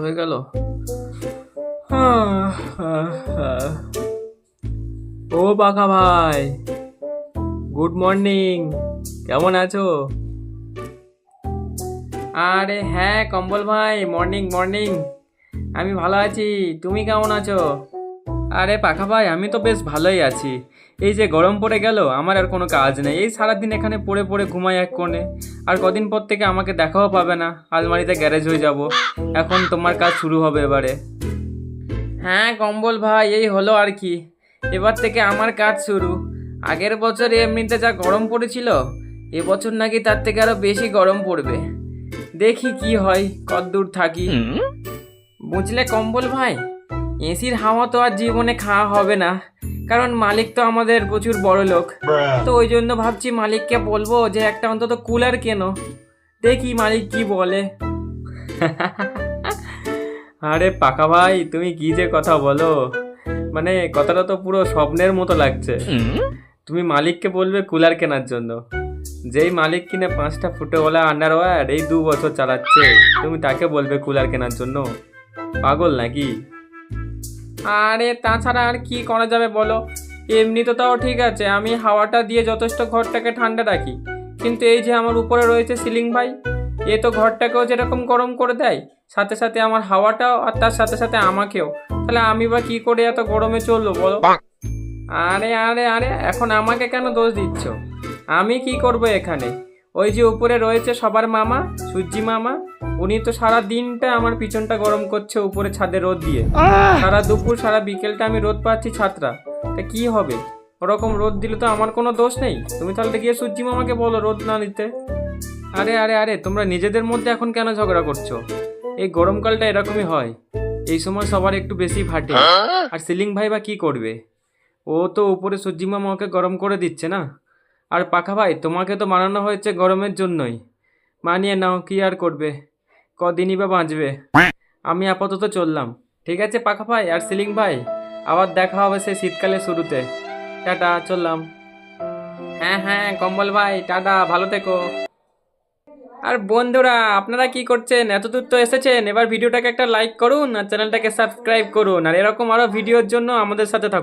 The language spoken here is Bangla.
হয়ে গেল। ও পাখা ভাই, গুড মর্নিং, কেমন আছো? আরে হ্যাঁ কম্বল ভাই, মর্নিং মর্নিং। আমি ভালো আছি, তুমি কেমন আছো? আরে পাখা ভাই, আমি তো বেশ ভালোই আছি। এই যে গরম পড়ে গেল, আমার আর কোনো কাজ নেই, এই সারাদিন এখানে পড়ে পড়ে ঘুমাই এক কোণে। আর কদিন পর থেকে আমাকে দেখাও পাবে না, আলমারিতে গ্যারেজ হয়ে যাব। এখন তোমার কাজ শুরু হবে এবারে। হ্যাঁ কম্বল ভাই, এই হলো আর কি, এবার থেকে আমার কাজ শুরু। আগের বছর এমনিতে যা গরম পড়েছিল, এবছর নাকি তার থেকে আরো বেশি গরম পড়বে। দেখি কি হয়, কতদূর থাকি। বুঝলে কম্বল ভাই, এসির হাওয়া তো আর জীবনে খাওয়া হবে না, কারণ মালিক তো আমাদের প্রচুর বড় লোক। তো ওই জন্য ভাবছি মালিককে বলবো যে একটা অন্তত কুলার কেনো, দেখি মালিক কি বলে। আরে পাকা ভাই, তুমি কি যে কথা বলো, মানে কথাটা তো পুরো স্বপ্নের মতো লাগছে। তুমি মালিককে বলবে কুলার কেনার জন্য, যেই মালিক কিনে 5টা ফুটোওয়ালা আন্ডারওয়্যার এই 2 বছর চালাচ্ছে, তুমি তাকে বলবে কুলার কেনার জন্য? পাগল নাকি? আরে তাছাড়া আর কি করা যাবে বলো, এমনি তো তাও ঠিক আছে, আমি হাওয়াটা দিয়ে যথেষ্ট ঘরটাকে ঠান্ডা রাখি, কিন্তু এই যে আমার উপরে রয়েছে সিলিং ভাই, এ তো ঘরটাকেও যেরকম গরম করে দেয়, সাথে সাথে আমার হাওয়াটাও, আর তার সাথে সাথে আমাকেও। তাহলে আমি বা কি করে এত গরমে চলবো বলো? আরে আরে আরে, এখন আমাকে কেন দোষ দিচ্ছ? আমি কি করব এখানে? ওই যে উপরে রয়েছে সবার মামা, সূর্যি মামা, উনি তো সারা দিনটা আমার পিছনটা গরম করছে উপরে ছাদে রোদ দিয়ে। সারা দুপুর সারা বিকেলটা আমি রোদ পাচ্ছি ছাত্রা, তা কি হবে? ওরকম রোদ দিলে তো আমার কোনো দোষ নেই, তুমি তাহলে গিয়ে সূর্যি মামাকে বলো রোদ না দিতে। আরে আরে আরে, তোমরা নিজেদের মধ্যে এখন কেন ঝগড়া করছো? এই গরমকালটা এরকমই হয়, এই সময় সবার একটু বেশি ফাটে। আর সিলিং ভাই বা কি করবে? ও তো উপরে সূর্যি মামা ওকে গরম করে দিচ্ছে না। আর পাখা ভাই, তোমাকে তো বানানো হয়েছে গরমের জন্যই, মানিয়ে নাও, কি আর করবে, কদিনই বা বাঁচবে। আমি আপাতত চললাম। ঠিক আছে পাখা ভাই আর সিলিং ভাই, আবার দেখা হবে সে শীতকালের শুরুতে। টাটা, চললাম। হ্যাঁ হ্যাঁ কম্বল ভাই, টাটা, ভালো থেকো। আর বন্ধুরা, আপনারা কি করছেন? এত দূর তো এসেছেন, এবার ভিডিওটাকে একটা লাইক করুন আর চ্যানেলটাকে সাবস্ক্রাইব করুন, আর এরকম আরো ভিডিওর জন্য আমাদের সাথে থাকুন।